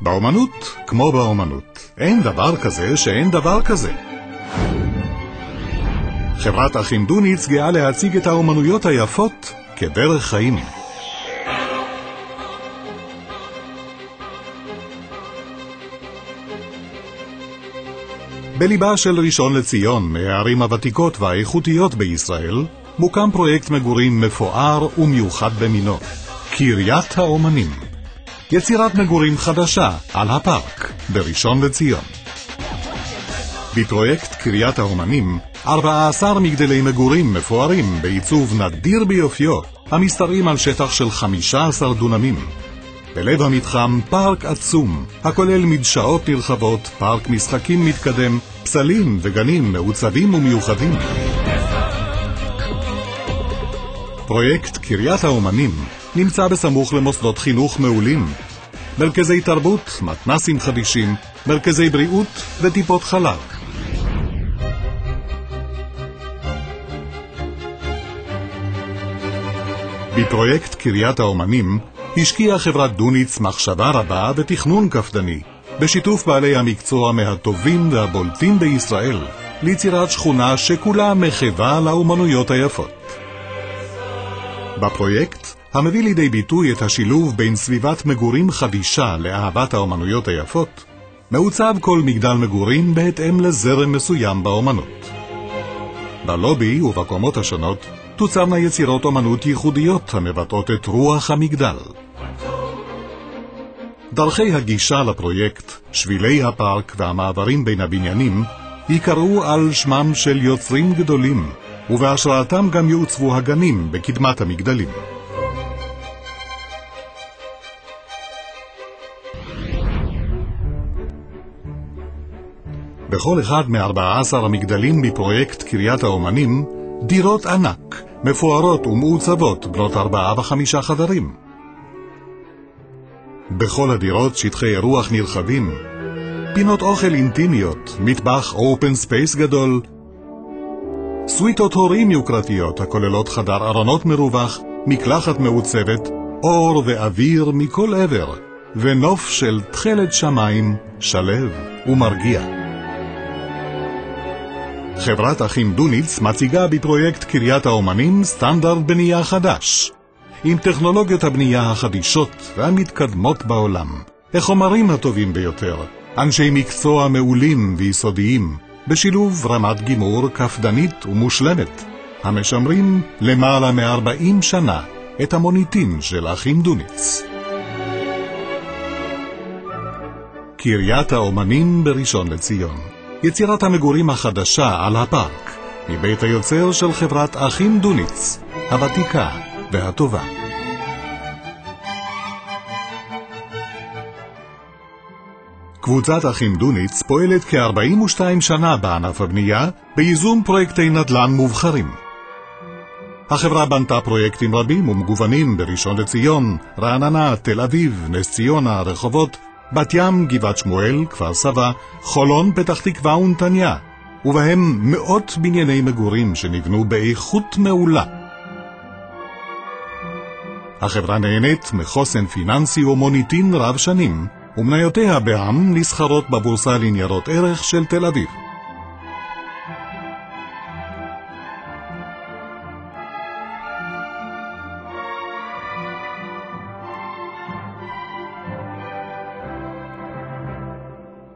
באומנות כמו באומנות, אין דבר כזה שאין דבר כזה. חברת אחים דוניץ גאה להציג את האומנויות היפות כדרך חיים. בליבה של ראשון לציון, מהערים הוותיקות והאיכותיות בישראל, מוקם פרויקט מגורים מפואר ומיוחד במינו, קריית האומנים. יצירת מגורים חדשה על הפארק בראשון לציון. בפרויקט קריית האומנים 14 מגדלי מגורים מפוארים בעיצוב נדיר ביופיו, המשתרעים על שטח של 15 דונמים. בלב המתחם פארק עצום, הכולל מדשאות נרחבות, פארק משחקים מתקדם, פסלים וגנים מעוצבים ומיוחדים. פרויקט קריית האומנים נמצא בסמוך למוסדות חינוך מעולים, מרכזי תרבות, מתנסים חדישים, מרכזי בריאות וטיפות חלב. בפרויקט קריית האומנים השקיעה חברת דוניץ מחשבה רבה ותכנון קפדני, בשיתוף בעלי המקצוע מהטובים והבולטים בישראל, ליצירת שכונה שכולה מחווה לאומנויות היפות. בפרויקט, המביא לידי ביטוי את השילוב בין סביבת מגורים חדישה לאהבת האומנויות היפות, מעוצב כל מגדל מגורים בהתאם לזרם מסוים באומנות. בלובי ובקומות השונות תוצבנה יצירות אומנות ייחודיות המבטאות את רוח המגדל. דרכי הגישה לפרויקט, שבילי הפארק והמעברים בין הבניינים יקראו על שמם של יוצרים גדולים, ובהשראתם גם יעוצבו הגנים בקדמת המגדלים. בכל אחד מ14 המגדלים בפרויקט קריית האומנים דירות ענק, מפוארות ומעוצבות, בנות 4 ו5 חדרים. בכל הדירות שטחי אירוח נרחבים, פינות אוכל אינטימיות, מטבח אופן ספייס גדול, סוויטות הורים יוקרתיות הכוללות חדר ארונות מרווח, מקלחת מעוצבת, אור ואוויר מכל עבר, ונוף של תכלת שמיים שלב ומרגיע. חברת אחים דוניץ מציגה בפרויקט קריית האומנים סטנדרט בנייה חדש, עם טכנולוגיות הבנייה החדישות והמתקדמות בעולם, החומרים הטובים ביותר, אנשי מקצוע מעולים ויסודיים, בשילוב רמת גימור קפדנית ומושלמת, המשמרים למעלה מ40 שנה את המוניטין של אחים דוניץ. קריית האומנים בראשון לציון, יצירת המגורים החדשה על הפארק, מבית היוצר של חברת אחים דוניץ, הוותיקה והטובה. קבוצת אחים דוניץ פועלת כ42 שנה בענף הבנייה, בייזום פרויקטי נדל"ן מובחרים. החברה בנתה פרויקטים רבים ומגוונים בראשון לציון, רעננה, תל אביב, נס ציונה, רחובות, בת ים, גבעת שמואל, כפר סבא, חולון, פתח תקווה ונתניה, ובהם מאות בנייני מגורים שנבנו באיכות מעולה. החברה נהנית מחוסן פיננסי ומוניטין רב שנים, ומניותיה בע"מ נסחרות בבורסה לניירות ערך של תל אביב.